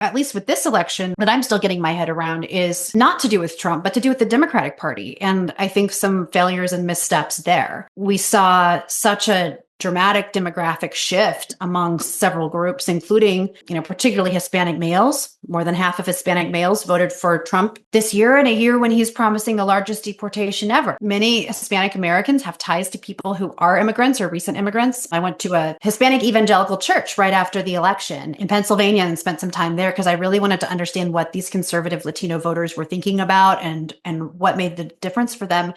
at least with this election, that I'm still getting my head around is not to do with Trump, but to do with the Democratic Party. And I think some failures and missteps there. We saw such a dramatic demographic shift among several groups, including, particularly Hispanic males. More than half of Hispanic males voted for Trump this year, in a year when he's promising the largest deportation ever. Many Hispanic Americans have ties to people who are immigrants or recent immigrants. I went to a Hispanic evangelical church right after the election in Pennsylvania and spent some time there because I really wanted to understand what these conservative Latino voters were thinking about and what made the difference for them.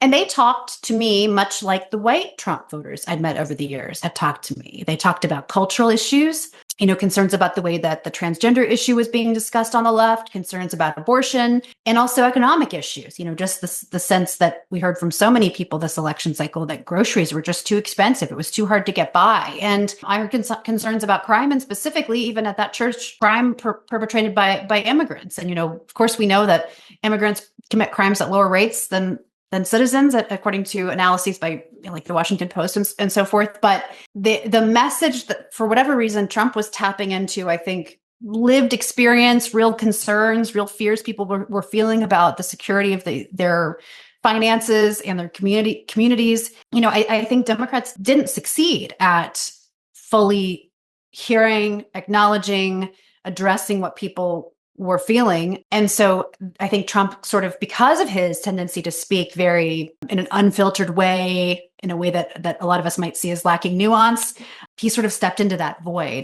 And they talked to me much like the white Trump voters I'd met over the years had talked to me. They talked about cultural issues, concerns about the way that the transgender issue was being discussed on the left, concerns about abortion, and also economic issues. Just the sense that we heard from so many people this election cycle that groceries were just too expensive. It was too hard to get by. And I heard concerns about crime, and specifically, even at that church, crime perpetrated by immigrants. And, of course, we know that immigrants commit crimes at lower rates than citizens, according to analyses by like the Washington Post and so forth. But the message that, for whatever reason, Trump was tapping into, I think, lived experience, real concerns, real fears people were feeling about the security of their finances and their communities. I think Democrats didn't succeed at fully hearing, acknowledging, addressing what people were feeling. And so I think Trump sort of, because of his tendency to speak very in an unfiltered way, in a way that a lot of us might see as lacking nuance, he sort of stepped into that void.